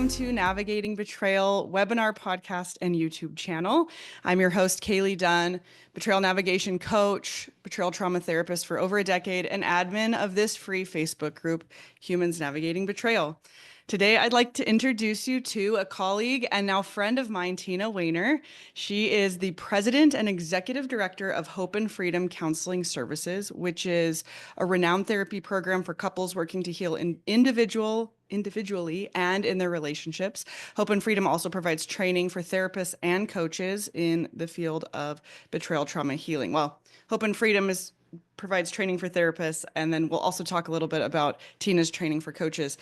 welcome to Navigating Betrayal webinar, podcast, and YouTube channel. I'm your host, KayLee Dunn, betrayal navigation coach, betrayal trauma therapist for over a decade, and admin of this free Facebook group, Humans Navigating Betrayal. Today, I'd like to introduce you to a colleague and now friend of mine, Tina Wehner. She is the president and executive director of Hope and Freedom Counseling Services, which is a renowned therapy program for couples working to heal individually and in their relationships. Hope and Freedom also provides training for therapists and coaches in the field of betrayal trauma healing. Well, Hope and Freedom provides training for therapists, and then we'll also talk a little bit about Tina's training for coaches.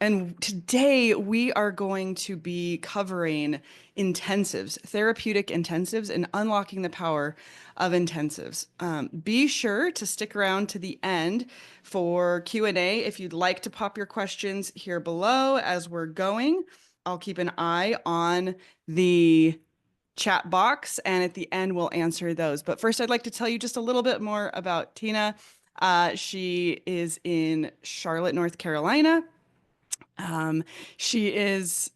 And today we are going to be covering intensives, therapeutic intensives, and unlocking the power of intensives. Be sure to stick around to the end for Q&A. If you'd like to pop your questions here below as we're going, I'll keep an eye on the chat box, and at the end we'll answer those. But first, I'd like to tell you just a little bit more about Tina. She is in Charlotte, North Carolina. She is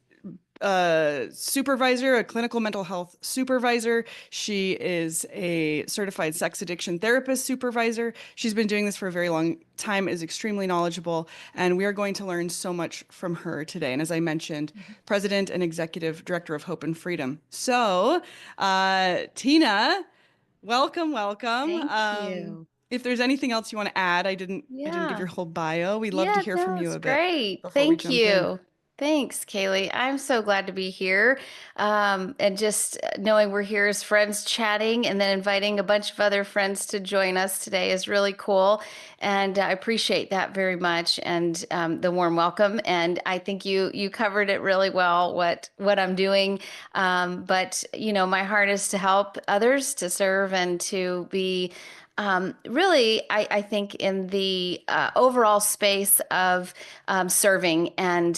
a supervisor, a clinical mental health supervisor. She is a certified sex addiction therapist supervisor. She's been doing this for a very long time, is extremely knowledgeable, and we are going to learn so much from her today. And as I mentioned, president and executive director of Hope and Freedom. So, Tina, welcome. Thank you. If there's anything else you want to add, I didn't give your whole bio. We'd love to hear from you That's a bit great. before we Thank jump in. you. Thanks, KayLee. I'm so glad to be here. And just knowing we're here as friends chatting and then inviting a bunch of other friends to join us today is really cool. And I appreciate that very much, and the warm welcome. And I think you covered it really well, what I'm doing. But my heart is to help others, to serve, and to be really, I think in the overall space of serving, and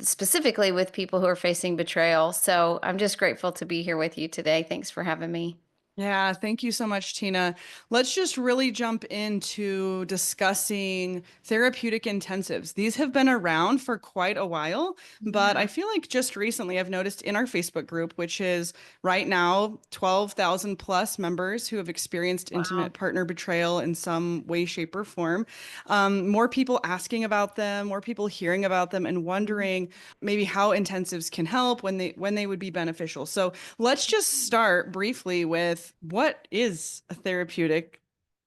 specifically with people who are facing betrayal. So I'm just grateful to be here with you today. Thanks for having me. Yeah, thank you so much, Tina. Let's just really jump into discussing therapeutic intensives. These have been around for quite a while, but I feel like just recently I've noticed in our Facebook group, which is right now 12,000 plus members who have experienced intimate partner betrayal in some way, shape, or form. More people asking about them, more people hearing about them, and wondering maybe how intensives can help, when they would be beneficial. So let's just start briefly with, what is a therapeutic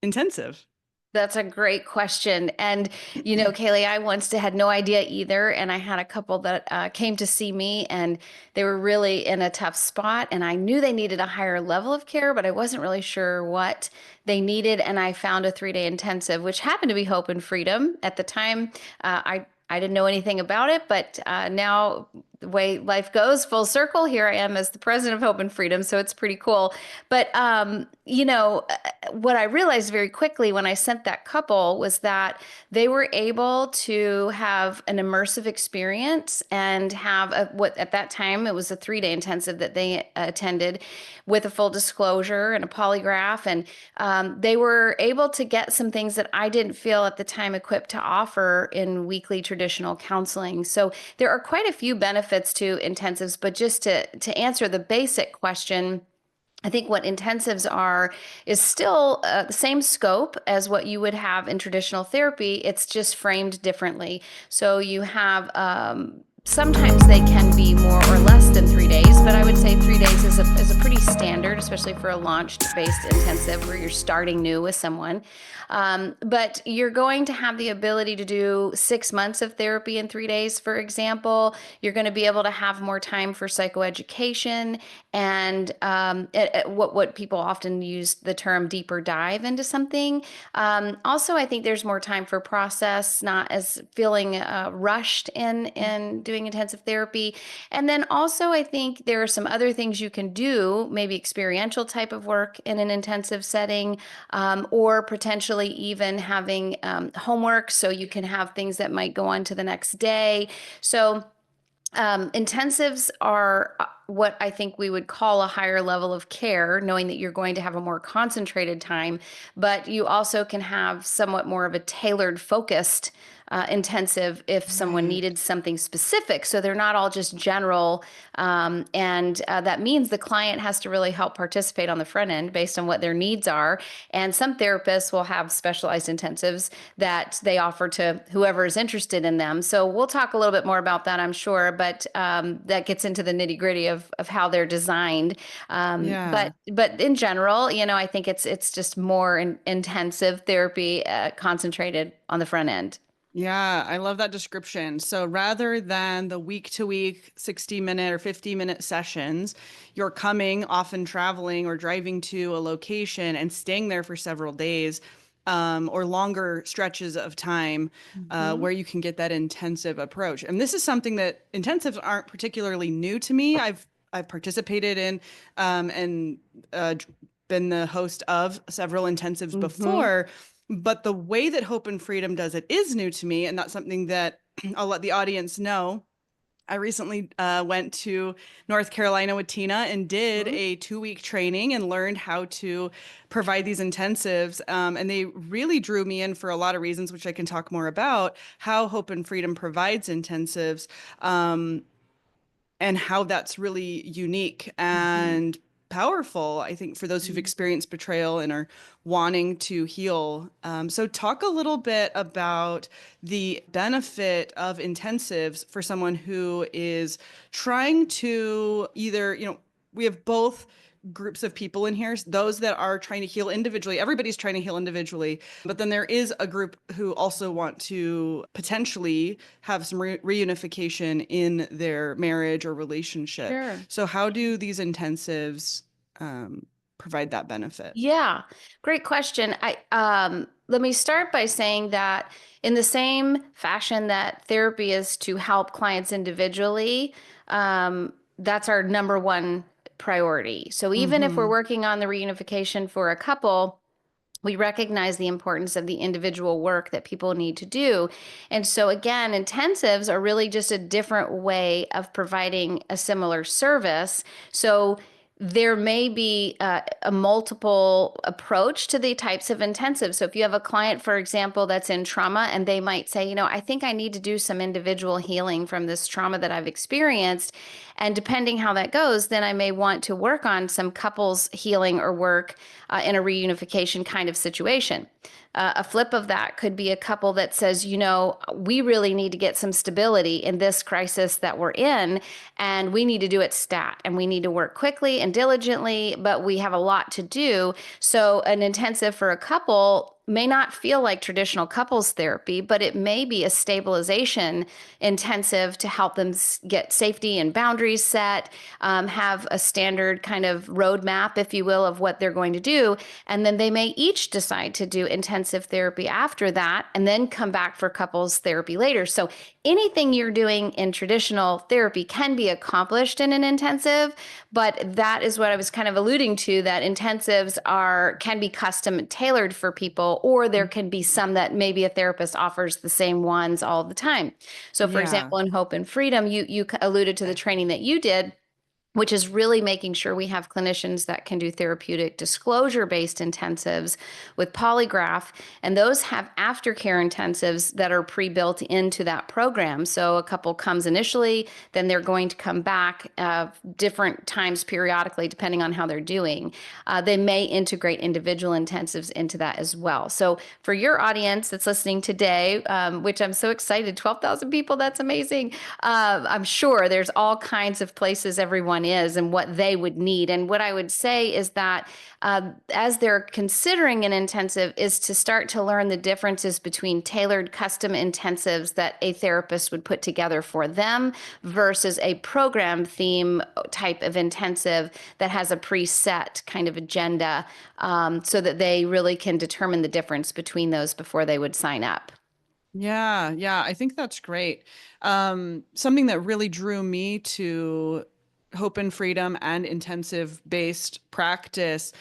intensive? That's a great question. And, KayLee, I once had no idea either. And I had a couple that came to see me, and they were really in a tough spot. And I knew they needed a higher level of care, but I wasn't really sure what they needed. And I found a 3-day intensive, which happened to be Hope and Freedom. At the time, I didn't know anything about it, but now, the way life goes, full circle, here I am as the president of Hope and Freedom. So it's pretty cool. But, what I realized very quickly when I sent that couple was that they were able to have an immersive experience and have what at that time it was a 3-day intensive that they attended, with a full disclosure and a polygraph. And they were able to get some things that I didn't feel at the time equipped to offer in weekly traditional counseling. So there are quite a few benefits to intensives, but just to answer the basic question, I think what intensives are is still the same scope as what you would have in traditional therapy. It's just framed differently. So you have sometimes they can be more or less than 3 days, but I would say 3 days is a pretty standard, especially for a launched-based intensive where you're starting new with someone. But you're going to have the ability to do 6 months of therapy in 3 days, for example. You're going to be able to have more time for psychoeducation and what people often use the term deeper dive into something. Also, I think there's more time for process, not as feeling rushed in doing intensive therapy. And then also, I think there are some other things you can do, maybe experiential type of work in an intensive setting, or potentially even having homework, so you can have things that might go on to the next day. So intensives are what I think we would call a higher level of care, knowing that you're going to have a more concentrated time, but you also can have somewhat more of a tailored, focused intensive if someone Right. needed something specific. So they're not all just general. And that means the client has to really help participate on the front end based on what their needs are. And some therapists will have specialized intensives that they offer to whoever is interested in them. So we'll talk a little bit more about that, I'm sure, but that gets into the nitty gritty of how they're designed. Yeah. But in general, I think it's just more intensive therapy concentrated on the front end. Yeah, I love that description. So rather than the week to week 60-minute or 50-minute sessions, you're coming, often traveling or driving to a location and staying there for several days, or longer stretches of time, Mhm. where you can get that intensive approach. And this is something that intensives aren't particularly new to me. I've participated in, and uh, been the host of several intensives Mhm. before. But the way that Hope and Freedom does it is new to me, and that's something that I'll let the audience know. I recently went to North Carolina with Tina and did Mhm. a 2-week training and learned how to provide these intensives. And they really drew me in for a lot of reasons, which I can talk more about, how Hope and Freedom provides intensives. And how that's really unique Mhm. and powerful, I think, for those who've experienced betrayal and are wanting to heal. So, talk a little bit about the benefit of intensives for someone who is trying to either, we have both groups of people in here, those that are trying to heal individually. Everybody's trying to heal individually, but then there is a group who also want to potentially have some reunification in their marriage or relationship. Sure. So how do these intensives provide that benefit? Yeah, great question. I let me start by saying that in the same fashion that therapy is to help clients individually, that's our number one priority. So even if we're Mm-hmm. working on the reunification for a couple, we recognize the importance of the individual work that people need to do. And so, again, intensives are really just a different way of providing a similar service. So, there may be a multiple approach to the types of intensives. So, if you have a client, for example, that's in trauma, and they might say, I think I need to do some individual healing from this trauma that I've experienced. And depending how that goes, then I may want to work on some couples healing or work in a reunification kind of situation. A flip of that could be a couple that says, we really need to get some stability in this crisis that we're in, and we need to do it stat, and we need to work quickly and diligently, but we have a lot to do. So, an intensive for a couple may not feel like traditional couples therapy, but it may be a stabilization intensive to help them get safety and boundaries set, have a standard kind of roadmap, if you will, of what they're going to do. And then they may each decide to do intensive therapy after that and then come back for couples therapy later. So anything you're doing in traditional therapy can be accomplished in an intensive, but that is what I was kind of alluding to, that intensives can be custom tailored for people, or there can be some that maybe a therapist offers the same ones all the time. So for Yeah. example, in Hope and Freedom, you alluded to the training that you did, which is really making sure we have clinicians that can do therapeutic disclosure-based intensives with polygraph. And those have aftercare intensives that are pre-built into that program. So a couple comes initially, then they're going to come back different times periodically, depending on how they're doing. They may integrate individual intensives into that as well. So for your audience that's listening today, which I'm so excited, 12,000 people, that's amazing. I'm sure there's all kinds of places everyone is and what they would need. And what I would say is that as they're considering an intensive, is to start to learn the differences between tailored custom intensives that a therapist would put together for them versus a program theme type of intensive that has a preset kind of agenda, so that they really can determine the difference between those before they would sign up. Yeah, yeah, I think that's great. Something that really drew me to Hope and Freedom and intensive based practice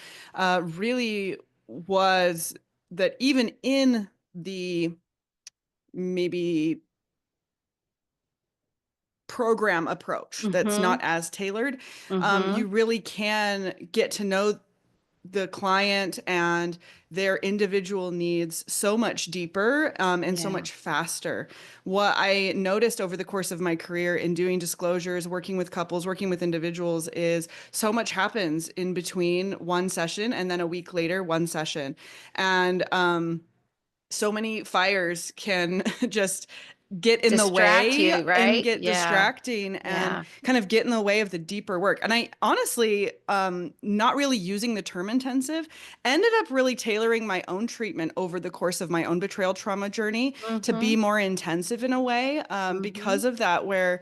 really was that even in the maybe program approach that's Mm-hmm. not as tailored, Mm-hmm. you really can get to know the client and their individual needs so much deeper, and so Yeah. much faster. What I noticed over the course of my career in doing disclosures, working with couples, working with individuals, is so much happens in between one session and then a week later, one session. And so many fires can just get in the Distract way you, and right? get Yeah. distracting and Yeah. kind of get in the way of the deeper work. And I honestly, not really using the term intensive, ended up really tailoring my own treatment over the course of my own betrayal trauma journey to be Mm-hmm. more intensive in a way, Mm-hmm. because of that, where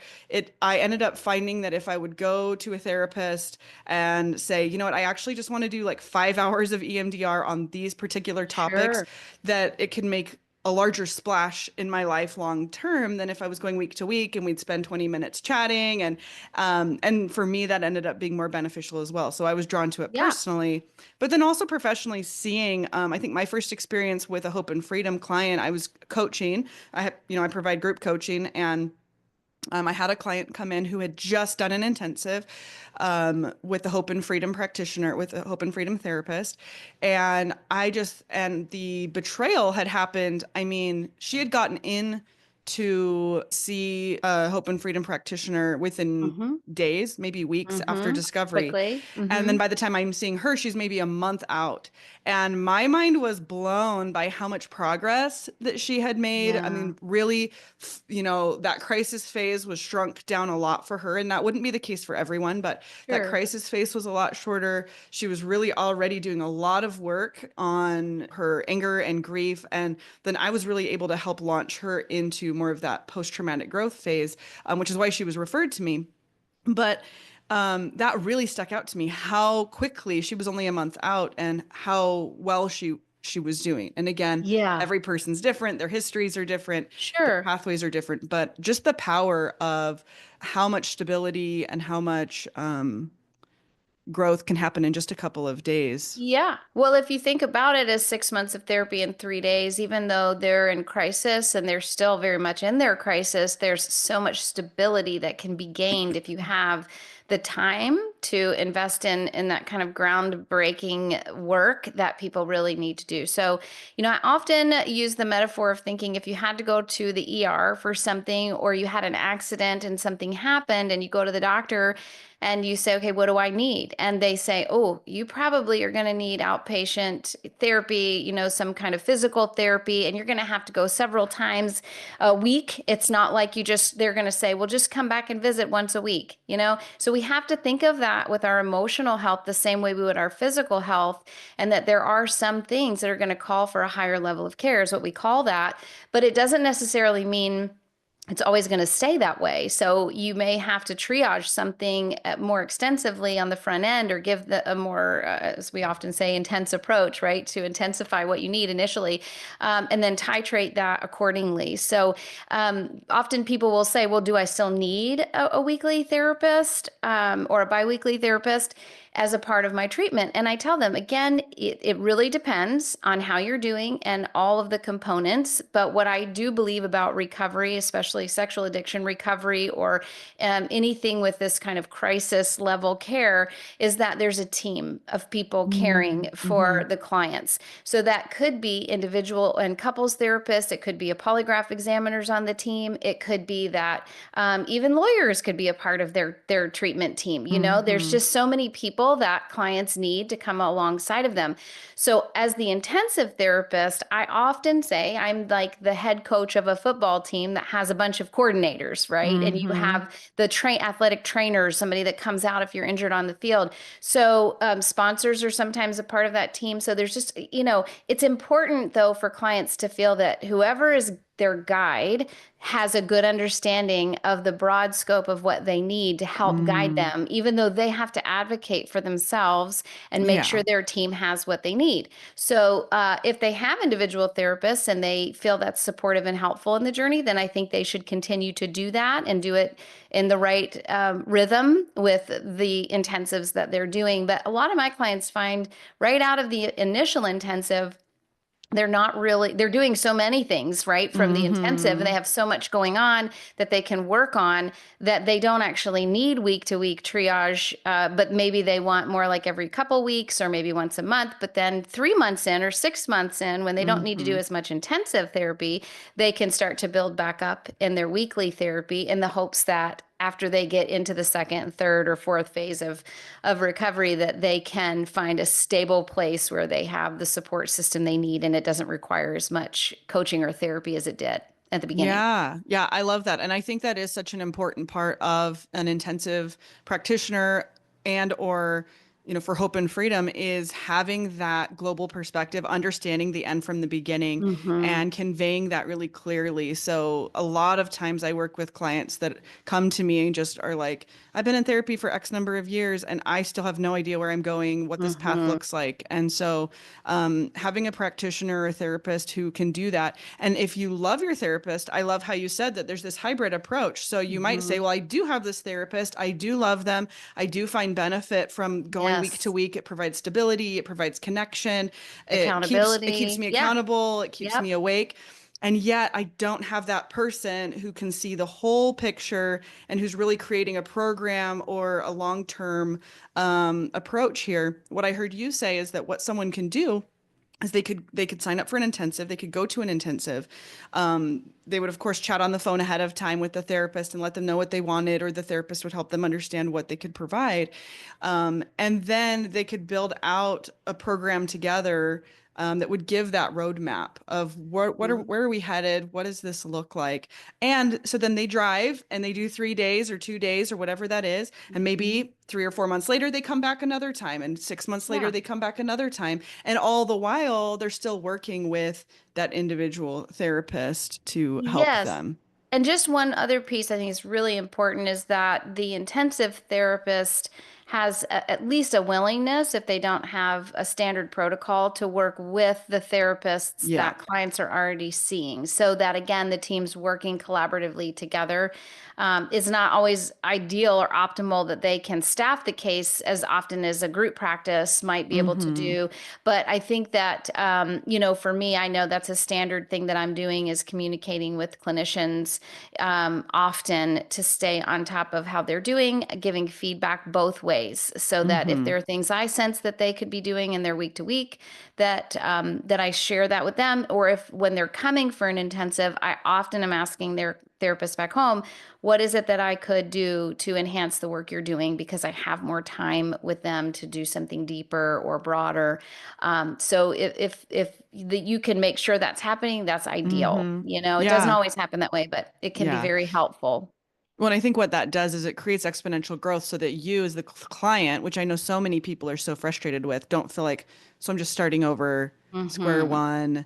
I ended up finding that if I would go to a therapist and say, you know what, I actually just want to do like 5 hours of EMDR on these particular topics, Sure. that it can make a larger splash in my life long term than if I was going week to week and we'd spend 20 minutes chatting. And for me, that ended up being more beneficial as well. So I was drawn to it Yeah. personally, but then also professionally seeing, I think my first experience with a Hope and Freedom client, I was coaching. I provide group coaching, and I had a client come in who had just done an intensive, with the Hope and Freedom practitioner, with a Hope and Freedom therapist. And the betrayal had happened. I mean, she had gotten in to see a Hope and Freedom practitioner within Mm-hmm. days, maybe weeks after Mm-hmm. discovery. Quickly. And then Mm-hmm. by the time I'm seeing her, she's maybe a month out. And my mind was blown by how much progress that she had made. I Yeah. mean, really, that crisis phase was shrunk down a lot for her. And that wouldn't be the case for everyone, but that Sure. crisis phase was a lot shorter. She was really already doing a lot of work on her anger and grief. And then I was really able to help launch her into more of that post-traumatic growth phase, which is why she was referred to me. But that really stuck out to me, how quickly she was only a month out and how well she was doing. And again, Yeah. every person's different, their histories are different, their Sure. pathways are different, but just the power of how much stability and how much growth can happen in just a couple of days. Yeah. Well, if you think about it as 6 months of therapy in 3 days, even though they're in crisis and they're still very much in their crisis, there's so much stability that can be gained if you have the time to invest in that kind of groundbreaking work that people really need to do. So, I often use the metaphor of thinking if you had to go to the ER for something or you had an accident and something happened and you go to the doctor and you say, okay, what do I need? And they say, oh, you probably are going to need outpatient therapy, some kind of physical therapy, and you're going to have to go several times a week. It's not like they're going to say, well, just come back and visit once a week. So we have to think of that with our emotional health the same way we would our physical health, and that there are some things that are going to call for a higher level of care, is what we call that. But it doesn't necessarily mean it's always going to stay that way. So you may have to triage something more extensively on the front end, or give a more, as we often say, intense approach, right? To intensify what you need initially, and then titrate that accordingly. So often people will say, well, do I still need a weekly therapist, or a biweekly therapist as a part of my treatment? And I tell them, again, it really depends on how you're doing and all of the components. But what I do believe about recovery, especially sexual addiction recovery, or anything with this kind of crisis level care, is that there's a team of people caring for Mm-hmm. the clients. So that could be individual and couples therapists. It could be a polygraph examiners on the team. It could be that even lawyers could be a part of their treatment team. There's Mm-hmm. just so many people that clients need to come alongside of them. So as the intensive therapist, I often say I'm like the head coach of a football team that has a bunch of coordinators, right? And you Mm-hmm. have the athletic trainers, somebody that comes out if you're injured on the field. So sponsors are sometimes a part of that team. So there's just, it's important though for clients to feel that whoever is their guide has a good understanding of the broad scope of what they need to help guide Mm. them, even though they have to advocate for themselves and make Yeah. sure their team has what they need. So if they have individual therapists and they feel that's supportive and helpful in the journey, then I think they should continue to do that and do it in the right rhythm with the intensives that they're doing. But a lot of my clients find right out of the initial intensive, they're not really, they're doing so many things, right, from the intensive, and they Mm-hmm. have so much going on that they can work on that they don't actually need week to week triage, but maybe they want more like every couple weeks or maybe once a month. But then 3 months in or 6 months in, when they don't need to do Mm-hmm. as much intensive therapy, they can start to build back up in their weekly therapy in the hopes that after they get into the second, third, or fourth phase of recovery, that they can find a stable place where they have the support system they need and it doesn't require as much coaching or therapy as it did at the beginning. Yeah, yeah, I love that. And I think that is such an important part of an intensive practitioner and or, for Hope and Freedom is having that global perspective, understanding the end from the beginning Mm-hmm. and conveying that really clearly. So a lot of times I work with clients that come to me and just are like, I've been in therapy for X number of years and I still have no idea where I'm going, what this path Mm-hmm. looks like. And so having a practitioner or therapist who can do that. And if you love your therapist, I love how you said that there's this hybrid approach. So you might say, Mm-hmm. well, I do have this therapist. I do love them. I do find benefit from going week to Yes. week. It provides stability. It provides connection. It keeps Accountability. me Yeah. accountable. It keeps me Yep. awake. And yet I don't have that person who can see the whole picture and who's really creating a program or a long-term approach here. What I heard you say is that what someone can do is they could sign up for an intensive, they could go to an intensive. They would of course chat on the phone ahead of time with the therapist and let them know what they wanted, or the therapist would help them understand what they could provide. And then they could build out a program together that would give that roadmap of where are we headed? What does this look like? And so then they drive and they do 3 days or 2 days or whatever that is. And Mm-hmm. maybe 3 or 4 months later, they come back another time. And 6 months later, Yeah. they come back another time. And all the while, they're still working with that individual therapist to help Yes. them. And just one other piece I think is really important is that the intensive therapist has at least a willingness, if they don't have a standard protocol, to work with the therapists Yeah. that clients are already seeing. So that again, the team's working collaboratively together. Is not always ideal or optimal that they can staff the case as often as a group practice might be able to Mm-hmm. do. But I think that, for me, I know that's a standard thing that I'm doing is communicating with clinicians often to stay on top of how they're doing, giving feedback both ways, so that if Mm-hmm. there are things I sense that they could be doing in their week to week, that I share that with them, or if when they're coming for an intensive, I often am asking their therapist back home, what is it that I could do to enhance the work you're doing because I have more time with them to do something deeper or broader. So if you can make sure that's happening, that's ideal. Mm-hmm. It doesn't Yeah. always happen that way, but it can be Yeah. very helpful. Well, I think what that does is it creates exponential growth so that you, as the client, which I know so many people are so frustrated with, don't feel like, so I'm just starting over square Hmm. one.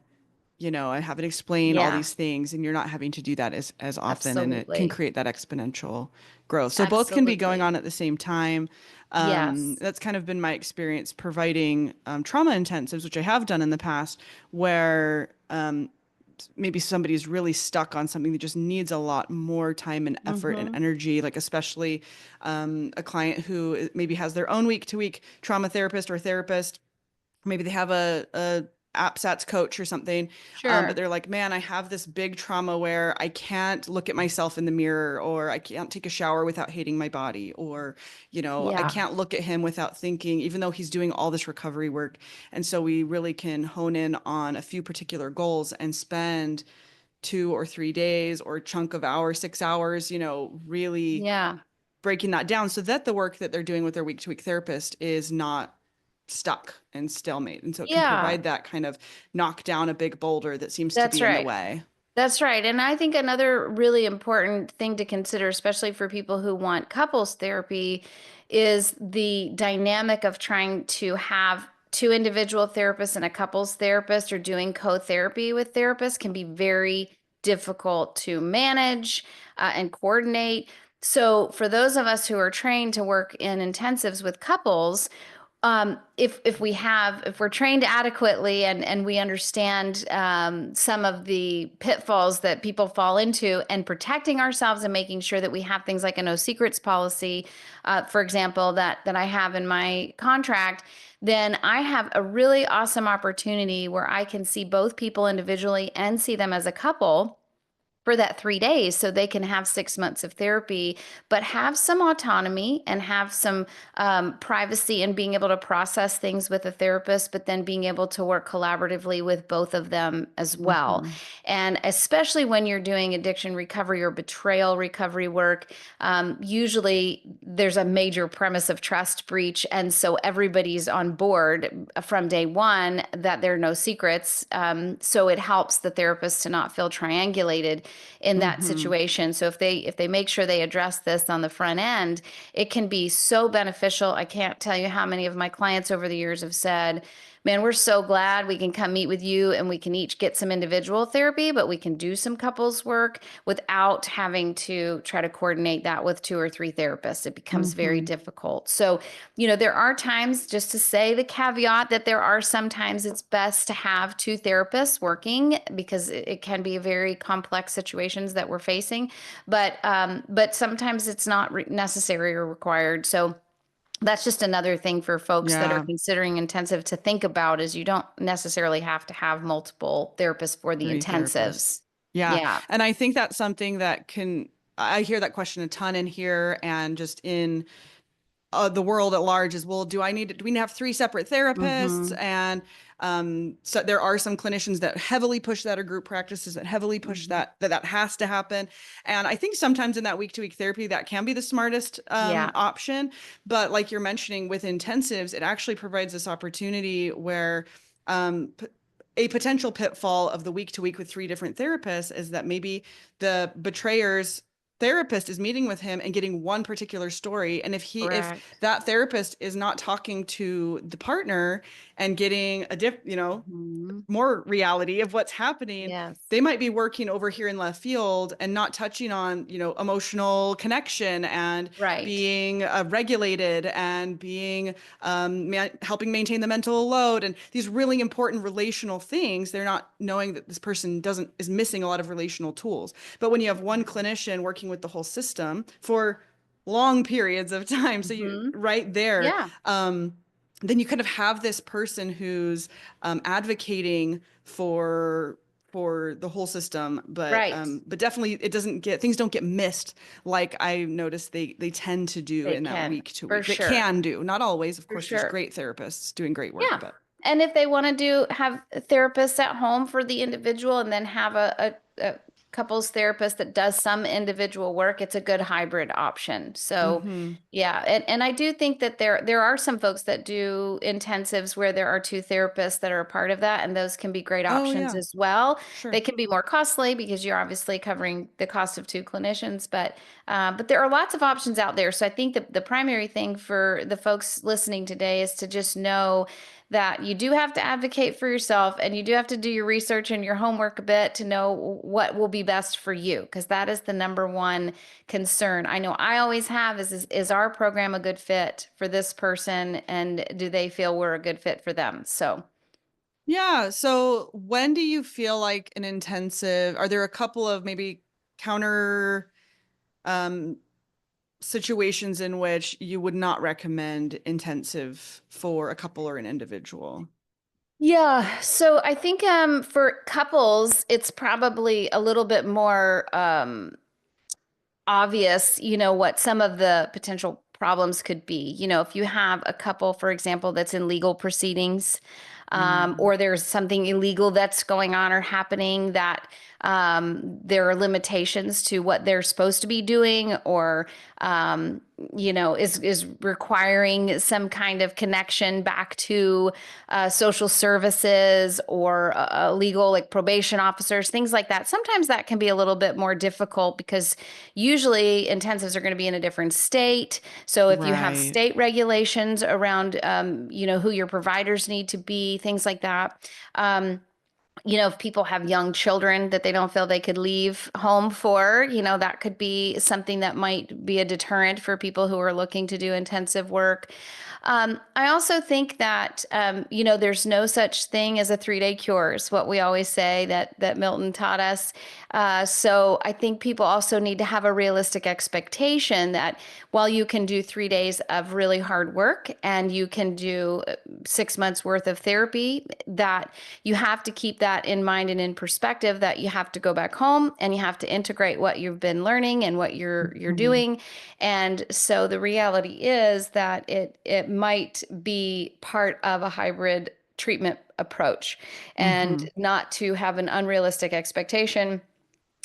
I haven't explained all Yeah, these things, and you're not having to do that as often, and it can absolutely. create that exponential growth. So both can be going Absolutely. on at the same time. Yes. That's kind of been my experience providing trauma intensives, which I have done in the past, where maybe somebody's really stuck on something that just needs a lot more time and effort and Hmm. energy, like especially a client who maybe has their own week to week trauma therapist or therapist. Maybe they have a APSATS coach or something, but Sure. they're like, man, I have this big trauma where I can't look at myself in the mirror, or I can't take a shower without hating my body, or, I Yeah. can't look at him without thinking, even though he's doing all this recovery work. And so we really can hone in on a few particular goals and spend 2 or 3 days or a chunk of hours, 6 hours, really Yeah. breaking that down so that the work that they're doing with their week to week therapist is not stuck and stalemate. And so it can Yeah. provide that kind of knock down a big boulder that seems to That's be in the right. way. That's right. And I think another really important thing to consider, especially for people who want couples therapy, is the dynamic of trying to have two individual therapists and a couples therapist, or doing co-therapy with therapists, can be very difficult to manage and coordinate. So, for those of us who are trained to work in intensives with couples, If we're trained adequately and we understand some of the pitfalls that people fall into, and protecting ourselves and making sure that we have things like a no secrets policy, for example, that I have in my contract, then I have a really awesome opportunity where I can see both people individually and see them as a couple for that 3 days, so they can have 6 months of therapy, but have some autonomy and have some privacy and being able to process things with a therapist, but then being able to work collaboratively with both of them as well. Mhm. And especially when you're doing addiction recovery or betrayal recovery work, usually there's a major premise of trust breach. And so everybody's on board from day one that there are no secrets. So it helps the therapist to not feel triangulated in that Mhm. situation. So if they make sure they address this on the front end, it can be so beneficial. I can't tell you how many of my clients over the years have said, man, we're so glad we can come meet with you and we can each get some individual therapy, but we can do some couples work without having to try to coordinate that with 2 or 3 therapists. It becomes very Mhm. difficult. So, there are times, just to say the caveat, that there are sometimes it's best to have 2 therapists working because it can be very complex situations that we're facing, but sometimes it's not necessary or required. So that's just another thing for folks that are Yeah. considering intensive to think about, is you don't necessarily have to have multiple therapists for the 3 therapists. intensives. Yeah. Yeah. And I think that's something that I hear that question a ton in here and just in the world at large is, well, do we need to have 3 separate therapists? Mm-hmm. And so there are some clinicians that heavily push that, or group practices that heavily push Mm-hmm. that has to happen. And I think sometimes in that week-to-week therapy, that can be the smartest Yeah. option. But like you're mentioning with intensives, it actually provides this opportunity where a potential pitfall of the week to week with 3 different therapists is that maybe the betrayer's therapist is meeting with him and getting one particular story, and if Correct. that therapist is not talking to the partner and getting Mm-hmm. more reality of what's happening, Yes. they might be working over here in left field and not touching on, emotional connection and Right. being regulated and being helping maintain the mental load and these really important relational things. They're not knowing that this person doesn't is missing a lot of relational tools. But when you have one clinician working with the whole system for long periods of time, so you Mm-hmm. right there, Yeah. then you kind of have this person who's advocating for the whole system, Right. but definitely it doesn't get things don't get missed like I noticed they tend to do They in that can, week to for week. That sure. can do, not always. Of For course, there's sure. great therapists doing great work, Yeah. but And if they want to have therapists at home for the individual and then have a couples therapist that does some individual work, it's a good hybrid option. So hmm. yeah, and I do think that there are some folks that do intensives where there are 2 therapists that are a part of that, and those can be great Oh options yeah, as well. They sure. can be more costly because you're obviously covering the cost of 2 clinicians, but there are lots of options out there. So I think that the primary thing for the folks listening today is to just know that you do have to advocate for yourself, and you do have to do your research and your homework a bit to know what will be best for you, because that is the number one concern. I know I always have is our program a good fit for this person, and do they feel we're a good fit for them? So Yeah. So when do you feel like an intensive, are there a couple of maybe counter um, situations in which you would not recommend intensive for a couple or an individual? yeah, so I think for couples, it's probably a little bit more obvious, what some of the potential problems could be. If you have a couple, for example, that's in legal proceedings, Mm, or there's something illegal that's going on or happening, that there are limitations to what they're supposed to be doing, or is requiring some kind of connection back to social services or legal, like probation officers, things like that. Sometimes that can be a little bit more difficult because usually intensives are going to be in a different state. So if you have right. state regulations around, who your providers need to be, things like that. if people have young children that they don't feel they could leave home for, that could be something that might be a deterrent for people who are looking to do intensive work. I also think that, there's no such thing as a 3-day cure, is what we always say that Milton taught us. So I think people also need to have a realistic expectation that while you can do 3 days of really hard work and you can do 6 months worth of therapy, that you have to keep that in mind and in perspective, that you have to go back home and you have to integrate what you've been learning and what you're doing. And so the reality is that it might be part of a hybrid treatment approach, and not to have an unrealistic expectation.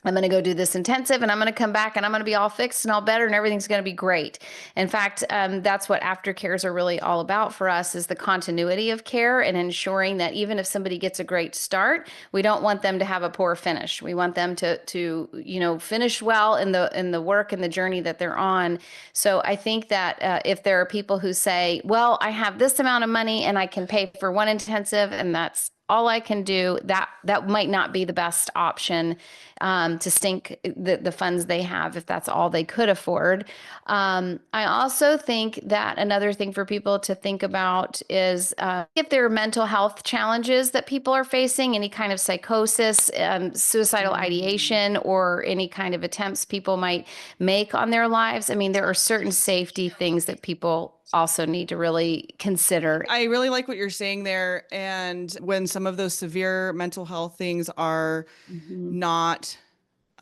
I'm going to go do this intensive and I'm going to come back and I'm going to be all fixed and all better and everything's going to be great. In fact, that's what aftercares are really all about for us, is the continuity of care and ensuring that even if somebody gets a great start, we don't want them to have a poor finish. We want them to finish well in the work and the journey that they're on. So I think that if there are people who say, well, I have this amount of money and I can pay for one intensive and that's all I can do, that might not be the best option, to stink the funds they have if that's all they could afford. I also think that another thing for people to think about is if there are mental health challenges that people are facing, any kind of psychosis, suicidal ideation, or any kind of attempts people might make on their lives. I mean, there are certain safety things that people also need to really consider. I really like what you're saying there. And when some of those severe mental health things are not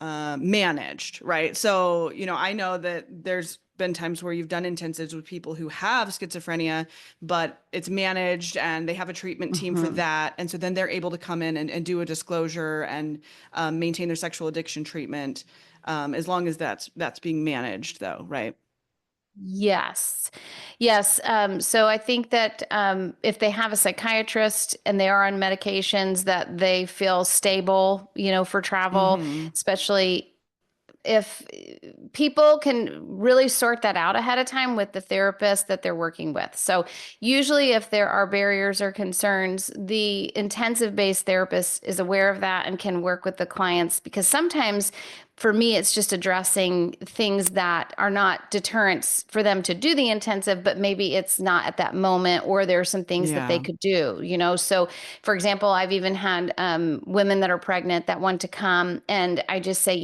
managed, right? So, I know that there's been times where you've done intensives with people who have schizophrenia, but it's managed and they have a treatment team for that. And so then they're able to come in and do a disclosure and maintain their sexual addiction treatment, as long as that's being managed, though, right? Yes. Yes. So I think that if they have a psychiatrist and they are on medications, that they feel stable, for travel, especially if people can really sort that out ahead of time with the therapist that they're working with. So usually if there are barriers or concerns, the intensive based therapist is aware of that and can work with the clients, because sometimes for me, it's just addressing things that are not deterrents for them to do the intensive, but maybe it's not at that moment, or there are some things that they could do, So for example, I've even had women that are pregnant that want to come, and I just say,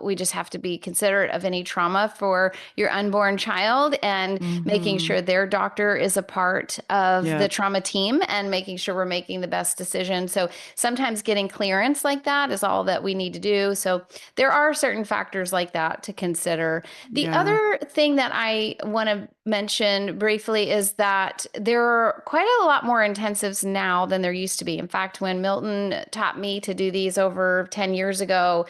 we just have to be considerate of any trauma for your unborn child, and making sure their doctor is a part of the trauma team and making sure we're making the best decision. So sometimes getting clearance like that is all that we need to do. So there are certain factors like that to consider. The other thing that I want to mention briefly is that there are quite a lot more intensives now than there used to be. In fact, when Milton taught me to do these over 10 years ago,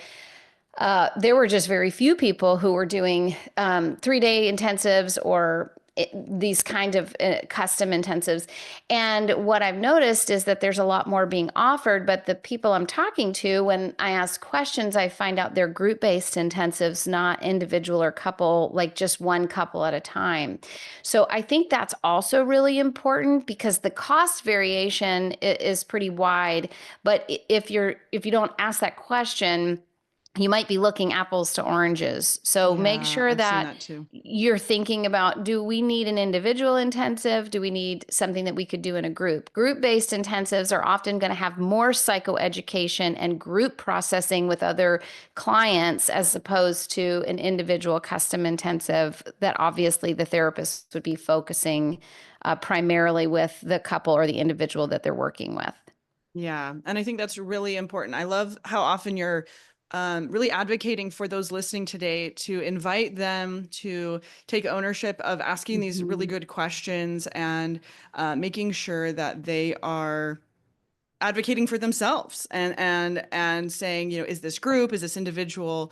there were just very few people who were doing 3-day intensives or these kind of custom intensives. And what I've noticed is that there's a lot more being offered, but the people I'm talking to, when I ask questions, I find out they're group-based intensives, not individual or couple, like just one couple at a time. So I think that's also really important, because the cost variation is pretty wide. But if you don't ask that question, you might be looking apples to oranges. So make sure I've seen that that too. you're thinking about, do we need an individual intensive? Do we need something that we could do in a group? Group-based intensives are often going to have more psychoeducation and group processing with other clients, as opposed to an individual custom intensive that obviously the therapist would be focusing primarily with the couple or the individual that they're working with. Yeah. And I think that's really important. I love how often you're really advocating for those listening today to invite them to take ownership of asking these really good questions, and making sure that they are advocating for themselves and saying, is this group, is this individual,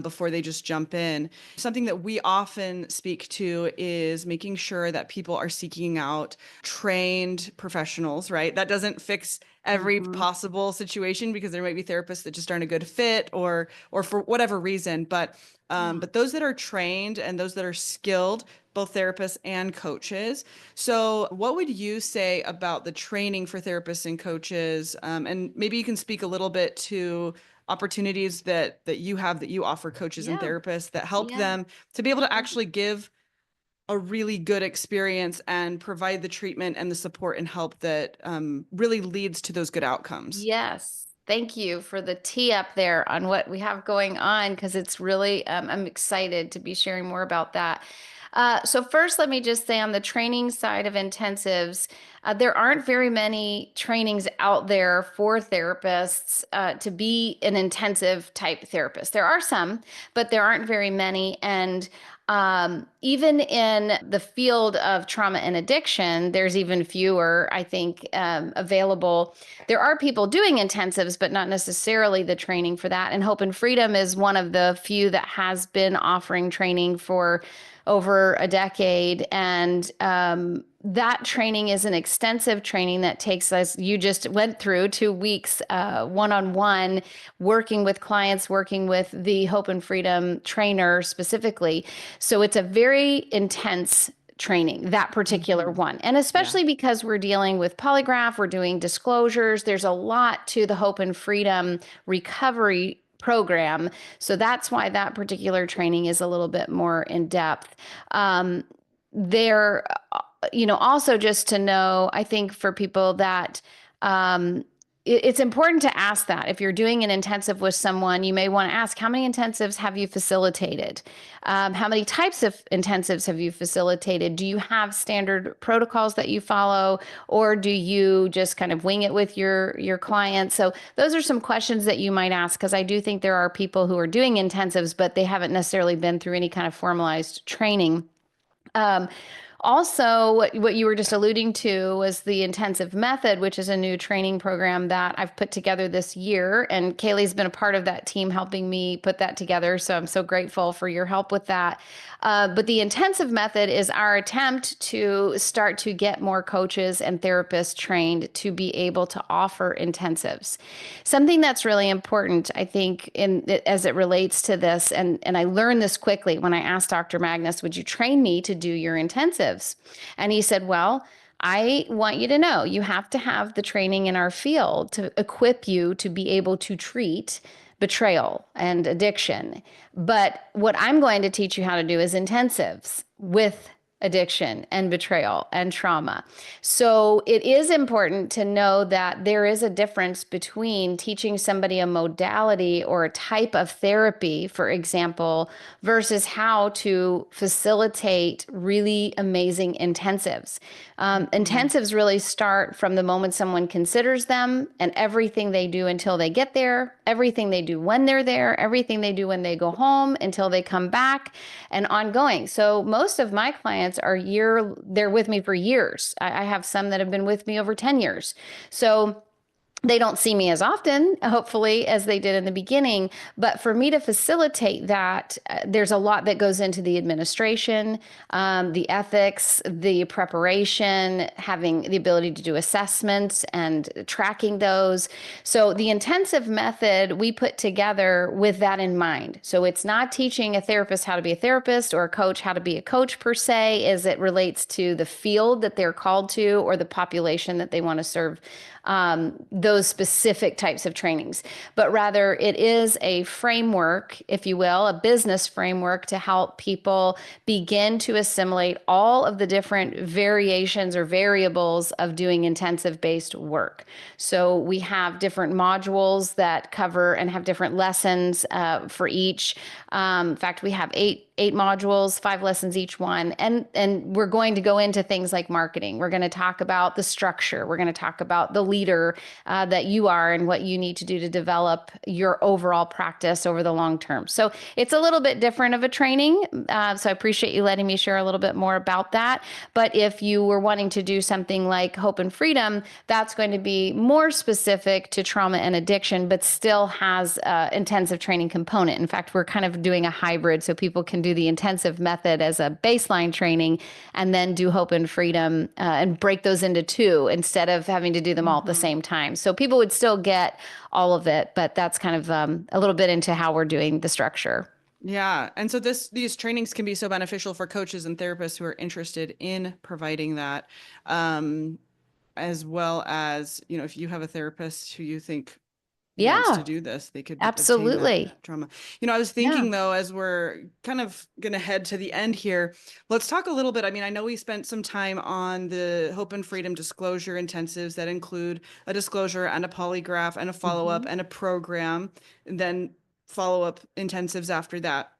before they just jump in. Something that we often speak to is making sure that people are seeking out trained professionals, right? That doesn't fix every possible situation, because there might be therapists that just aren't a good fit, or for whatever reason, but those that are trained and those that are skilled both therapists and coaches. So what would you say about the training for therapists and coaches? And maybe you can speak a little bit to opportunities that you have, that you offer coaches and Yeah. therapists that help Yeah. them to be able to actually give a really good experience and provide the treatment and the support and help that really leads to those good outcomes. Yes. Thank you for the tee up there on what we have going on, because it's really, I'm excited to be sharing more about that. So first, let me just say on the training side of intensives, there aren't very many trainings out there for therapists to be an intensive type therapist. There are some, but there aren't very many. And even in the field of trauma and addiction, there's even fewer, I think, available. There are people doing intensives, but not necessarily the training for that. And Hope and Freedom is one of the few that has been offering training for over a decade. And that training is an extensive training that takes us, you just went through 2 weeks, one-on-one, working with clients, working with the Hope and Freedom trainer specifically. So it's a very intense training, that particular one. And especially because we're dealing with polygraph, we're doing disclosures, there's a lot to the Hope and Freedom recovery program. So that's why that particular training is a little bit more in depth. There, also just to know, I think for people that it's important to ask that. If you're doing an intensive with someone, you may want to ask, how many intensives have you facilitated? How many types of intensives have you facilitated? Do you have standard protocols that you follow, or do you just kind of wing it with your clients? So those are some questions that you might ask, because I do think there are people who are doing intensives, but they haven't necessarily been through any kind of formalized training. Also, what you were just alluding to was the intensive method, which is a new training program that I've put together this year. And KayLee's been a part of that team helping me put that together. So I'm so grateful for your help with that. But the intensive method is our attempt to start to get more coaches and therapists trained to be able to offer intensives. Something that's really important, I think, as it relates to this, and I learned this quickly when I asked Dr. Magnus, would you train me to do your intensives? And he said, well, I want you to know you have to have the training in our field to equip you to be able to treat betrayal and addiction. But what I'm going to teach you how to do is intensives with addiction and betrayal and trauma. So it is important to know that there is a difference between teaching somebody a modality or a type of therapy, for example, versus how to facilitate really amazing intensives. Intensives really start from the moment someone considers them, and everything they do until they get there, everything they do when they're there, everything they do when they go home until they come back, and ongoing. So most of my clients they're with me for years. I have some that have been with me over 10 years. So they don't see me as often, hopefully, as they did in the beginning. But for me to facilitate that, there's a lot that goes into the administration, the ethics, the preparation, having the ability to do assessments and tracking those. So the intensive method we put together with that in mind. So it's not teaching a therapist how to be a therapist or a coach how to be a coach per se, as it relates to the field that they're called to or the population that they want to serve, those specific types of trainings, but rather it is a framework, if you will, a business framework to help people begin to assimilate all of the different variations or variables of doing intensive based work. So we have different modules that cover and have different lessons for each. In fact, we have eight modules, 5 lessons each one. And we're going to go into things like marketing. We're going to talk about the structure. We're going to talk about the leader that you are and what you need to do to develop your overall practice over the long term. So it's a little bit different of a training. So I appreciate you letting me share a little bit more about that. But if you were wanting to do something like Hope and Freedom, that's going to be more specific to trauma and addiction, but still has intensive training component. In fact, we're kind of doing a hybrid so people can do the intensive method as a baseline training and then do Hope and Freedom and break those into 2 instead of having to do them all at the same time. So people would still get all of it, but that's kind of a little bit into how we're doing the structure. Yeah. And so these trainings can be so beneficial for coaches and therapists who are interested in providing that. Um, as well as, if you have a therapist who you think wants to Yeah, do this, they could obtain that absolutely. trauma. I was Yeah. thinking though, as we're kind of going to head to the end here, let's talk a little bit. I mean, I know we spent some time on the Hope and Freedom disclosure intensives that include a disclosure and a polygraph and a follow-up Mhm. and a program, and then follow-up intensives after that,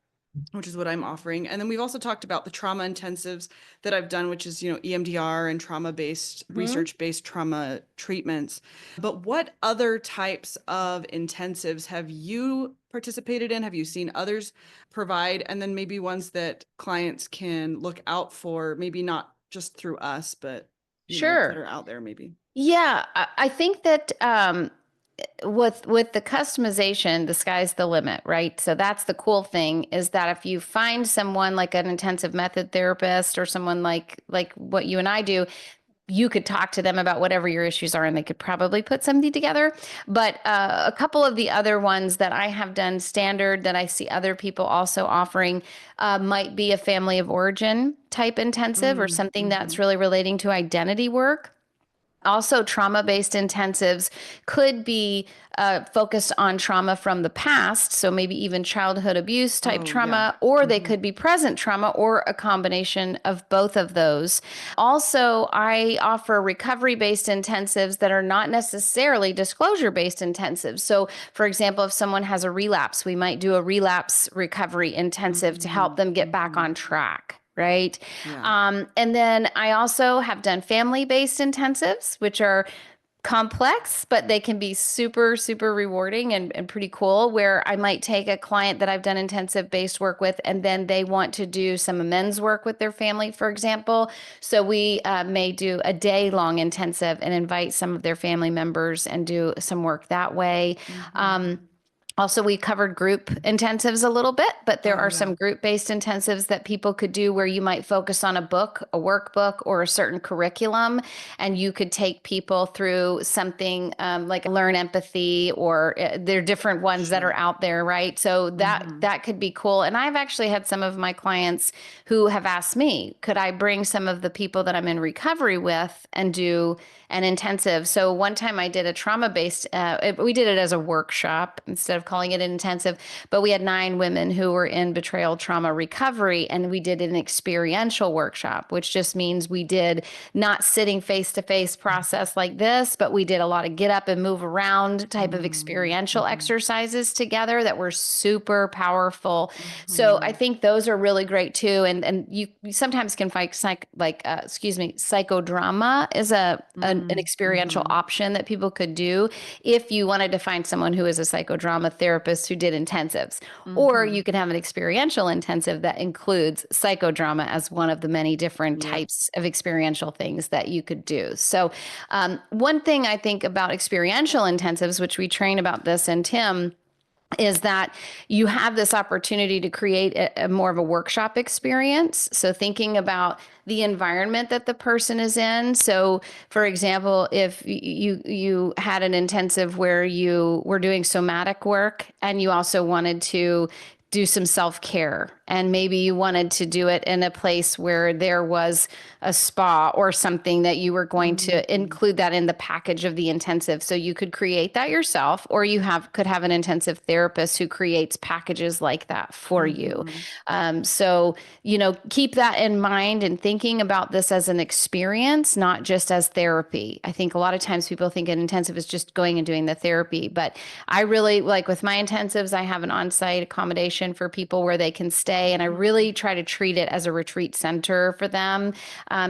which is what I'm offering. And then we've also talked about the trauma intensives that I've done, which is, EMDR and trauma-based, Mhm. research-based trauma treatments. But what other types of intensives have you participated in? Have you seen others provide? And then maybe ones that clients can look out for, maybe not just through us, but, that Sure. are out there maybe. Yeah, I think that with the customization, the sky's the limit, right? So that's the cool thing is that if you find someone like an intensive method therapist or someone like what you and I do, you could talk to them about whatever your issues are and they could probably put something together. But a couple of the other ones that I have done standard that I see other people also offering might be a family of origin type intensive or something that's Mm-hmm. really relating to identity work. Also, trauma-based intensives could be focused on trauma from the past, so maybe even childhood abuse type Oh, yeah. trauma, or they Mm-hmm. could be present trauma or a combination of both of those. Also, I offer recovery-based intensives that are not necessarily disclosure-based intensives. So, for example, if someone has a relapse, we might do a relapse recovery intensive to help Mm-hmm. them get back Mm-hmm. on track. Right. Yeah. And then I also have done family based intensives, which are complex, but they can be super, super rewarding and pretty cool. Where I might take a client that I've done intensive based work with, and then they want to do some amends work with their family, for example. So we may do a day long intensive and invite some of their family members and do some work that way. Mm-hmm. Um, Also, we covered group intensives a little bit, but there Oh, are yeah. some group-based intensives that people could do where you might focus on a book, a workbook, or a certain curriculum, and you could take people through something like learn empathy, or there are different ones that are Sure. out there, right? So that Mm-hmm. that could be cool. And I've actually had some of my clients who have asked me, could I bring some of the people that I'm in recovery with and do an intensive? So one time I did a trauma-based, we did it as a workshop instead of calling it an intensive, but we had 9 women who were in betrayal trauma recovery, and we did an experiential workshop, which just means we did not sitting face-to-face process like this, but we did a lot of get up and move around type of experiential Mm-hmm. exercises together that were super powerful. So I Mm-hmm. think those are really great too. And you sometimes can find excuse me, psychodrama is an experiential Mm-hmm. option that people could do if you wanted to find someone who is a psychodrama therapist who did intensives. Or Mm-hmm. you can have an experiential intensive that includes psychodrama as one of the many different Yep. types of experiential things that you could do. So, one thing I think about experiential intensives, which we train about this in Tim, is that you have this opportunity to create a more of a workshop experience. So thinking about the environment that the person is in. So for example, if you had an intensive where you were doing somatic work and you also wanted to do some self-care, and maybe you wanted to do it in a place where there was a spa or something, that you were going to Mm-hmm. include that in the package of the intensive. So you could create that yourself, or you could have an intensive therapist who creates packages like that for you. Mm-hmm. So, keep that in mind and thinking about this as an experience, not just as therapy. I think a lot of times people think an intensive is just going and doing the therapy, but I really like with my intensives, I have an on-site accommodation for people where they can stay. And I really try to treat it as a retreat center for them,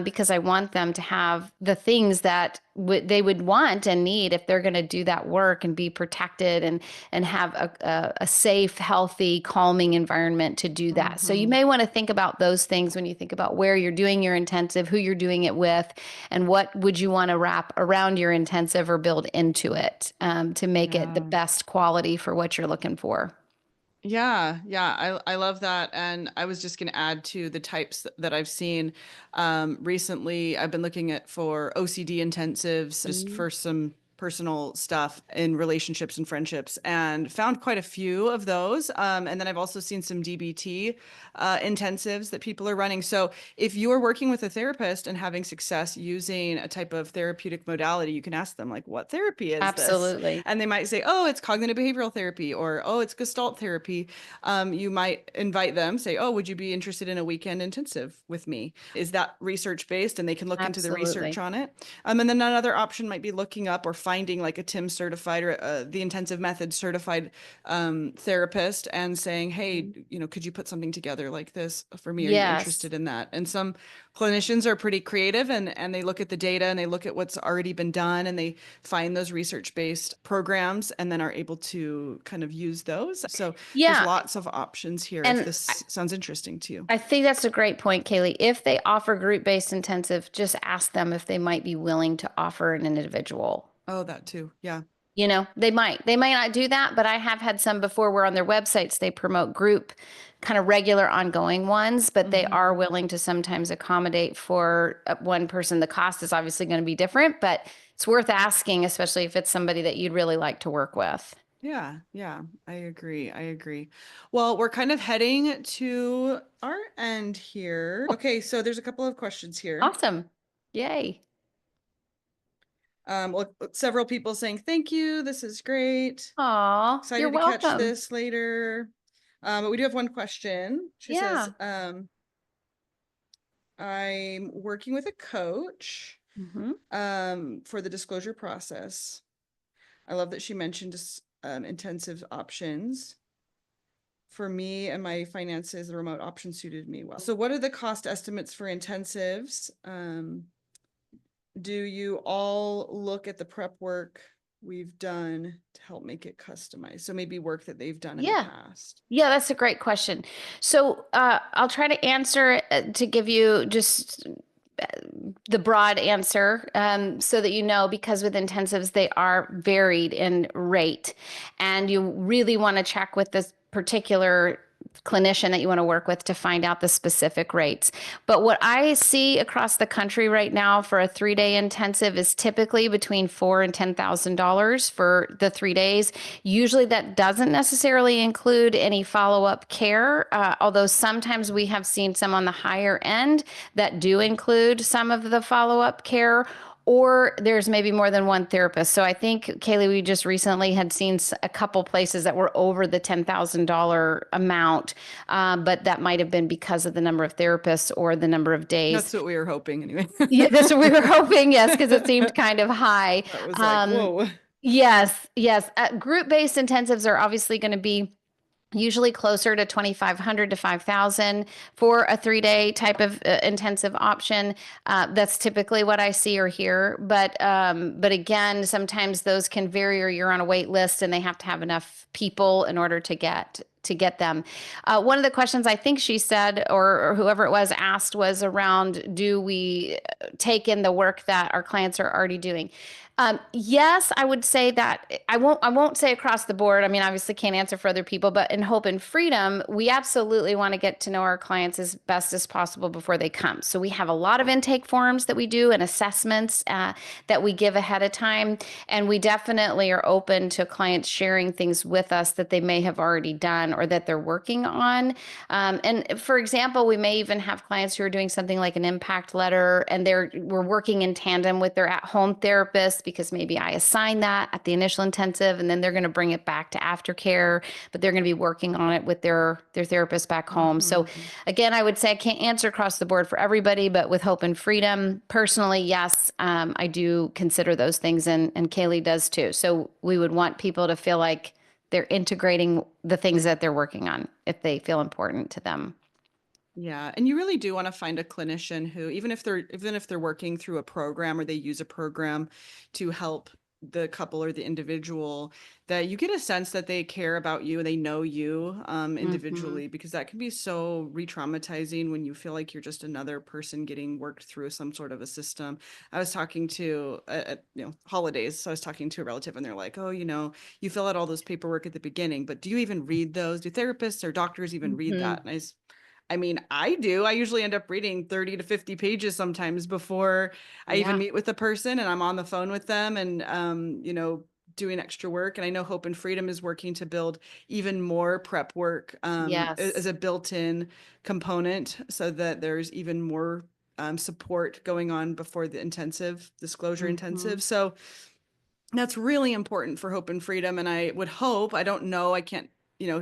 because I want them to have the things that they would want and need if they're going to do that work and be protected and have a safe, healthy, calming environment to do that. So you Mm-hmm. may want to think about those things when you think about where you're doing your intensive, who you're doing it with, and what would you want to wrap around your intensive or build into it, to make it the Yeah. best quality for what you're looking for. Yeah, yeah, I love that. And I was just going to add to the types that I've seen. Recently, I've been looking at for OCD intensives just Mhm. for some personal stuff in relationships and friendships, and found quite a few of those. And then I've also seen some DBT intensives that people are running. So if you're working with a therapist and having success using a type of therapeutic modality, you can ask them, like, what therapy is this? Absolutely. And they might say, oh, it's cognitive behavioral therapy, or oh, it's Gestalt therapy. You might invite them, say, oh, would you be interested in a weekend intensive with me? Is that research based? And they can look into the research Absolutely. on it. And then another option might be looking up or finding like a TIM certified or the intensive method certified therapist and saying, hey, could you put something together like this for me? Are you Yes. interested in that? And some clinicians are pretty creative, and they look at the data and they look at what's already been done, and they find those research-based programs and then are able to kind of use those. So there's Yeah. lots of options here if And this sounds interesting to you. I think that's a great point, KayLee. If they offer group-based intensive, just ask them if they might be willing to offer an individual. Oh, that too. Yeah. They might. They might not do that, but I have had some before where on their websites they promote group, kind of regular ongoing ones, but they are willing to sometimes accommodate for one person. The cost is obviously going to be different, but it's worth asking, especially if it's somebody that you'd really like to work with. Yeah, yeah, I agree. I agree. Well, we're kind of heading to our end here. Okay, so there's a couple of questions here. Awesome. Yay. Well, several people saying thank you. This is great. Aw, you're Excited to catch welcome. this later. But we do have one question. She says, Yeah. I'm working with a coach Hmm. for the disclosure process. I love that she mentioned intensive options. For me and my finances, the remote option suited me well. So what are the cost estimates for intensives? Do you all look at the prep work we've done to help make it customized? So maybe work that they've done in the Yeah. past. Yeah, that's a great question. So I'll try to answer to give you just the broad answer so that you know, because with intensives, they are varied in rate. And you really want to check with this particular clinician that you want to work with to find out the specific rates. But what I see across the country right now for a 3-day intensive is typically between $4,000 and $10,000 for the 3 days. Usually that doesn't necessarily include any follow-up care, although sometimes we have seen some on the higher end that do include some of the follow-up care, or there's maybe more than one therapist. So I think, KayLee, we just recently had seen a couple places that were over the $10,000 amount, but that might have been because of the number of therapists or the number of days. That's what we were hoping anyway. Yeah, that's what we were hoping, yes, because it seemed kind of high. That was like, whoa. Yes, yes. Group-based intensives are obviously going to be usually closer to 2,500 to 5,000 for a 3-day type of intensive option. That's typically what I see or hear. But again, sometimes those can vary, or you're on a wait list and they have to have enough people in order to get them. One of the questions I think she said, or whoever it was asked, was around, do we take in the work that our clients are already doing? Yes, I would say that I won't say across the board. I mean, obviously can't answer for other people, but in Hope and Freedom, we absolutely want to get to know our clients as best as possible before they come. So we have a lot of intake forms that we do and assessments that we give ahead of time. And we definitely are open to clients sharing things with us that they may have already done or that they're working on. And for example, we may even have clients who are doing something like an impact letter, and we're working in tandem with their at-home therapist, because maybe I assign that at the initial intensive and then they're going to bring it back to aftercare, but they're going to be working on it with their therapist back home. So again, I would say I can't answer across the board for everybody, but with Hope and Freedom, personally, yes, I do consider those things, and KayLee does too. So we would want people to feel like they're integrating the things that they're working on if they feel important to them. Yeah, and you really do want to find a clinician who, even if they're working through a program or they use a program to help the couple or the individual, that you get a sense that they care about you and they know you individually, because that can be so re-traumatizing when you feel like you're just another person getting worked through some sort of a system. I was talking to at holidays, so I was talking to a relative and they're like, oh, you fill out all those paperwork at the beginning, but do you even read those? Do therapists or doctors even read that? And I mean, I do. I usually end up reading 30 to 50 pages sometimes before I even Yeah. meet with the person, and I'm on the phone with them and, doing extra work. And I know Hope and Freedom is working to build even more prep work as Yes. a built-in component so that there's even more support going on before the disclosure Hmm. intensive. So that's really important for Hope and Freedom. And I would hope, I don't know, I can't,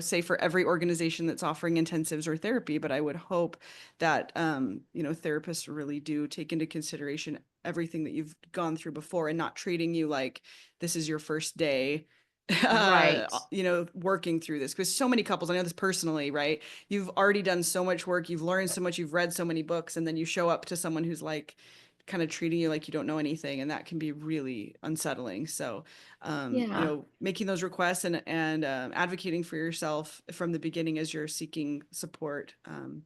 say for every organization that's offering intensives or therapy, but I would hope that, therapists really do take into consideration everything that you've gone through before and not treating you like this is your first day, Right. working through this. Because so many couples, I know this personally, right? You've already done so much work, you've learned so much, you've read so many books, and then you show up to someone who's like, kind of treating you like you don't know anything, and that can be really unsettling. So Yeah. making those requests and advocating for yourself from the beginning as you're seeking support can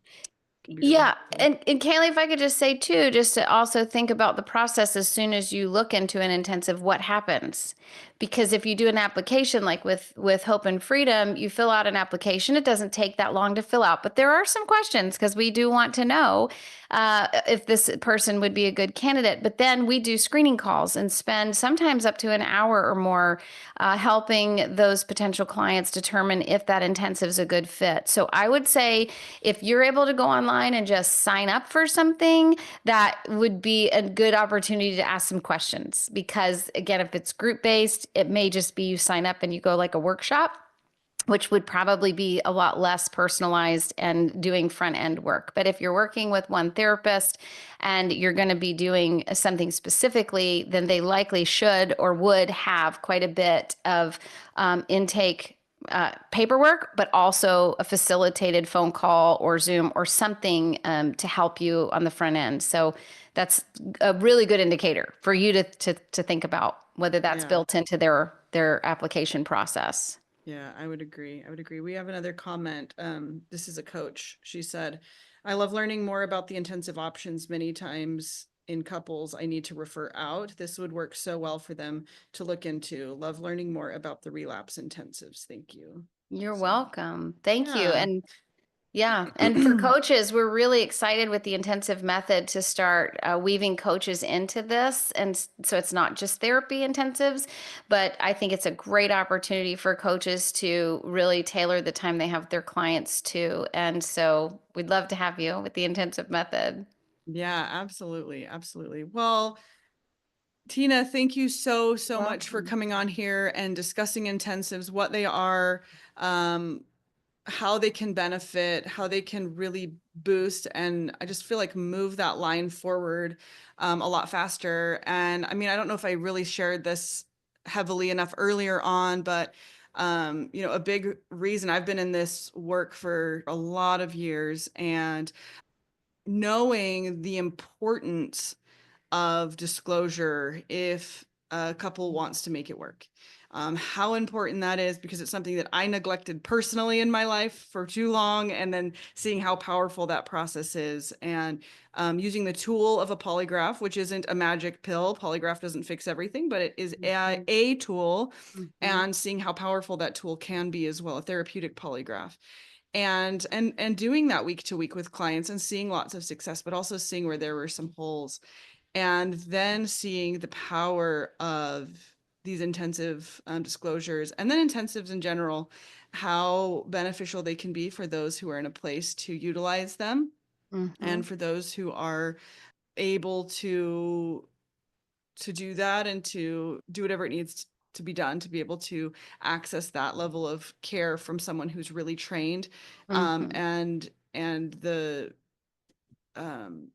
be really Yeah, helpful. and KayLee, if I could just say too, just to also think about the process as soon as you look into an intensive, what happens? Because if you do an application like with Hope and Freedom, you fill out an application. It doesn't take that long to fill out, but there are some questions because we do want to know if this person would be a good candidate. But then we do screening calls and spend sometimes up to an hour or more helping those potential clients determine if that intensive is a good fit. So I would say if you're able to go online and just sign up for something, that would be a good opportunity to ask some questions. Because again, if it's group based, it may just be you sign up and you go like a workshop, which would probably be a lot less personalized and doing front end work. But if you're working with one therapist and you're going to be doing something specifically, then they likely should or would have quite a bit of intake paperwork, but also a facilitated phone call or Zoom or something to help you on the front end. So that's a really good indicator for you to think about whether that's Yeah. built into their application process. Yeah, I would agree. I would agree. We have another comment. This is a coach. She said, I love learning more about the intensive options. Many times in couples, I need to refer out. This would work so well for them to look into. Love learning more about the relapse intensives. Thank you. You're So, welcome. Thank you. yeah. And yeah, and for coaches, we're really excited with the intensive method to start weaving coaches into this. And so it's not just therapy intensives, but I think it's a great opportunity for coaches to really tailor the time they have with their clients too. And so we'd love to have you with the intensive method. Yeah, absolutely. Absolutely. Well, Tina, thank you so, so much for Welcome. coming on here and discussing intensives, what they are, um, how they can benefit, how they can really boost, and I just feel like move that line forward a lot faster. And I mean, I don't know if I really shared this heavily enough earlier on, but a big reason I've been in this work for a lot of years and knowing the importance of disclosure if a couple wants to make it work. How important that is because it's something that I neglected personally in my life for too long, and then seeing how powerful that process is, and using the tool of a polygraph, which isn't a magic pill. Polygraph doesn't fix everything, but it is a tool, Mhm. and seeing how powerful that tool can be as well, a therapeutic polygraph and doing that week to week with clients and seeing lots of success, but also seeing where there were some holes and then seeing the power of these intensive disclosures and then intensives in general, how beneficial they can be for those who are in a place to utilize them Mhm. and for those who are able to do that and to do whatever it needs to be done to be able to access that level of care from someone who's really trained Mhm. and the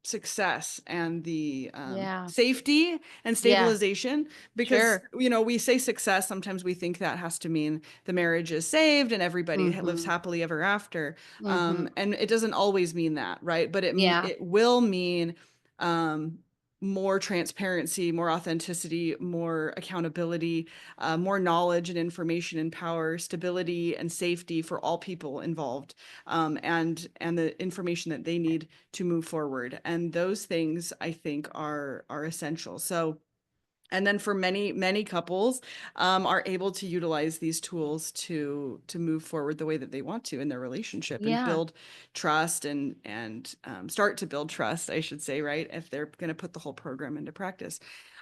success and the Yeah. safety and Yeah. stabilization because Sure. we say success, sometimes we think that has to mean the marriage is saved and everybody lives Mhm. happily ever after, Mhm. and it doesn't always mean that, right? But Yeah. it will mean um, more transparency, more authenticity, more accountability, more knowledge and information and power, stability and safety for all people involved, and the information that they need to move forward. And those things I think are essential. So And then for many, many couples are able to utilize these tools to move forward the way that they want to in their relationship and Yeah. build trust and start to build trust, I should say, right? If they're going to put the whole program into practice.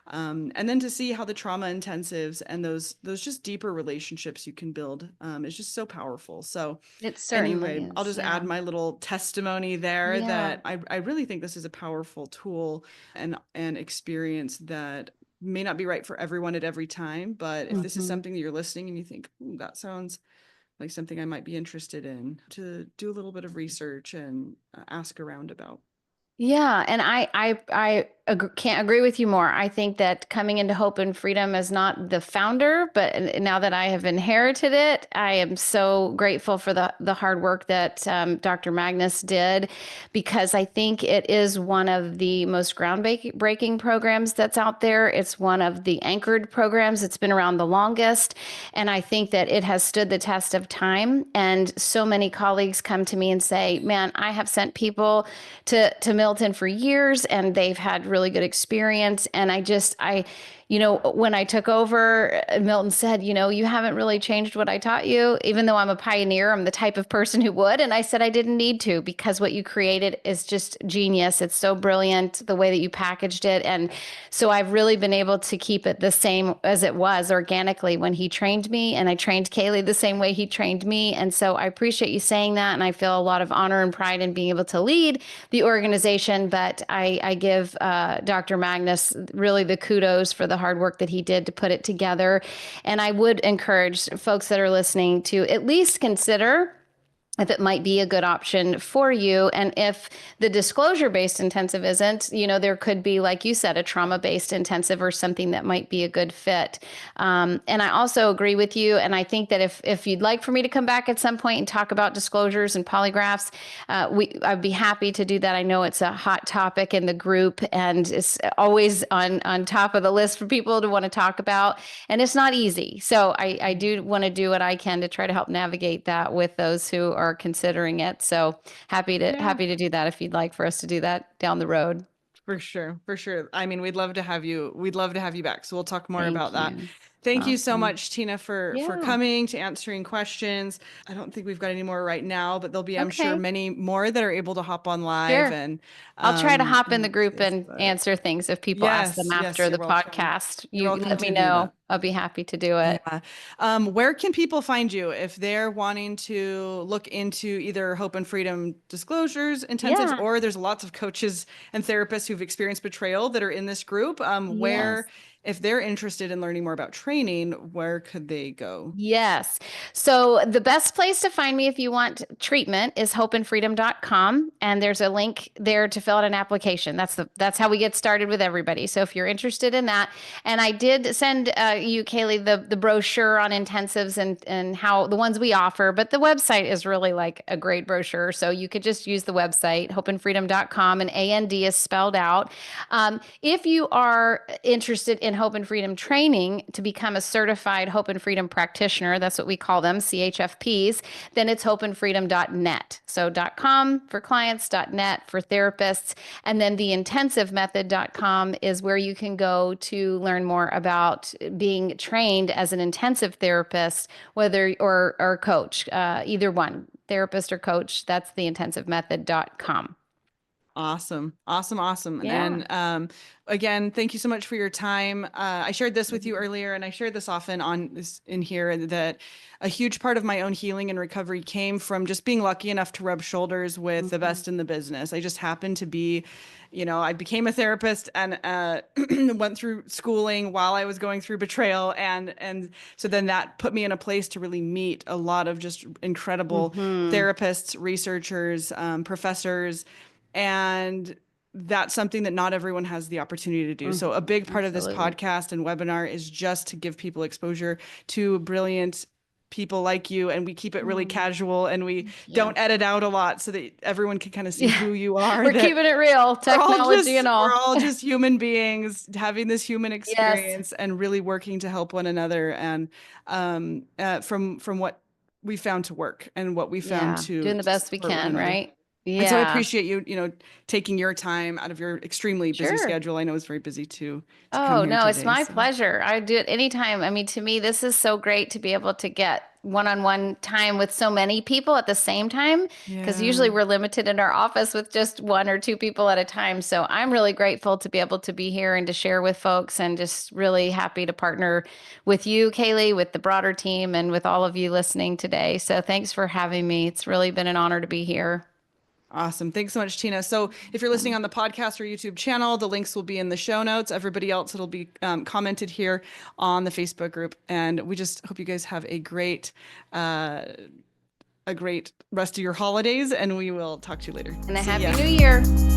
And then to see how the trauma intensives and those just deeper relationships you can build is just so powerful. So It certainly anyway, I'll is. just Yeah. add my little testimony there Yeah. that I really think this is a powerful tool and experience that may not be right for everyone at every time, but if this is Mhm. something that you're listening and you think, "Ooh, that sounds like something I might be interested in," to do a little bit of research and ask around about. Yeah, and can't agree with you more. I think that coming into Hope and Freedom as not the founder, but now that I have inherited it, I am so grateful for the hard work that Dr. Magnus did, because I think it is one of the most groundbreaking programs that's out there. It's one of the anchored programs. It's been around the longest, and I think that it has stood the test of time. And so many colleagues come to me and say, "Man, I have sent people to Milton for years, and they've had really good experience." And when I took over, Milton said, "You haven't really changed what I taught you, even though I'm a pioneer. I'm the type of person who would." And I said, "I didn't need to, because what you created is just genius. It's so brilliant the way that you packaged it." And so I've really been able to keep it the same as it was organically when he trained me. And I trained KayLee the same way he trained me. And so I appreciate you saying that. And I feel a lot of honor and pride in being able to lead the organization. But I give Dr. Magnus really the kudos for the hard work that he did to put it together. And I would encourage folks that are listening to at least consider if it might be a good option for you. And if the disclosure-based intensive isn't, there could be, like you said, a trauma-based intensive or something that might be a good fit. And I also agree with you. And I think that if you'd like for me to come back at some point and talk about disclosures and polygraphs, I'd be happy to do that. I know it's a hot topic in the group, and it's always on top of the list for people to want to talk about. And it's not easy. So I do want to do what I can to try to help navigate that with those who are considering it. So Yeah. happy to do that if you'd like for us to do that down the road. For sure, for sure. I mean, we'd love to have you. We'd love to have you back. So we'll talk more about Thank that. you. Thank you so Awesome. much, Tina, for Yeah. coming to answering questions. I don't think we've got any more right now, but there'll be, I'm sure, Okay. many more that are able to hop on live Sure. I'll try to hop in the and group this. and But answer things if people ask them yes, yes, after you're the welcome. podcast. You're You welcome let me to do know. that. I'll be happy to do it. Yeah. Where can people find you if they're wanting to look into either Hope and Freedom disclosures, intensives, Yeah. or there's lots of coaches and therapists who've experienced betrayal that are in this group? Yes. If they're interested in learning more about training, where could they go? Yes. So the best place to find me if you want treatment is hopeandfreedom.com, and there's a link there to fill out an application. That's how we get started with everybody. So if you're interested in that, and I did send you, KayLee, the brochure on intensives and how the ones we offer, but the website is really like a great brochure. So you could just use the website, hopeandfreedom.com, and AND is spelled out. If you are interested in Hope and Freedom training to become a certified Hope and Freedom practitioner, that's what we call them, CHFPs, then it's hopeandfreedom.net. So .com for clients, .net for therapists, and then the intensivemethod.com is where you can go to learn more about being trained as an intensive therapist, whether or coach, either one, therapist or coach. That's the intensivemethod.com. Awesome. Awesome. Awesome. Yeah. And again, thank you so much for your time. I shared this with you earlier, and I shared this often on this in here that a huge part of my own healing and recovery came from just being lucky enough to rub shoulders with the Mhm. best in the business. I just happened to be, I became a therapist and went through schooling while I was going through betrayal, and so then that put me in a place to really meet a lot of just incredible Mhm. therapists, researchers, professors, and that's something that not everyone has the opportunity to do. So a Mhm. big part of this Absolutely. podcast and webinar is just to give people exposure to brilliant people like you, and we keep it really Mm, casual and we thank you. don't edit out a lot so that everyone can kind of see Yeah, who you are, we're that keeping it real, technology and we're all. all just human beings having this human Yes. experience and really working to help one another, and from what we found to work and what we found Yeah. Doing the to best we support one can, another. right? And so I Yeah. appreciate you taking your time out of your extremely busy Sure. schedule. I know it's very busy to come Oh, here no, it's today. my So pleasure. I do it anytime. I mean, to me, this is so great to be able to get one-on-one time with so many people at the same time, because usually yeah. we're limited in our office with just one or two people at a time. So I'm really grateful to be able to be here and to share with folks, and just really happy to partner with you, KayLee, with the broader team, and with all of you listening today. So thanks for having me. It's really been an honor to be here. Awesome. Thanks so much, Tina. So if you're listening on the podcast or YouTube channel, the links will be in the show notes. Everybody else, it'll be commented here on the Facebook group. And we just hope you guys have uh, a great rest of your holidays, and we will talk to you later. And a See happy ya. new year.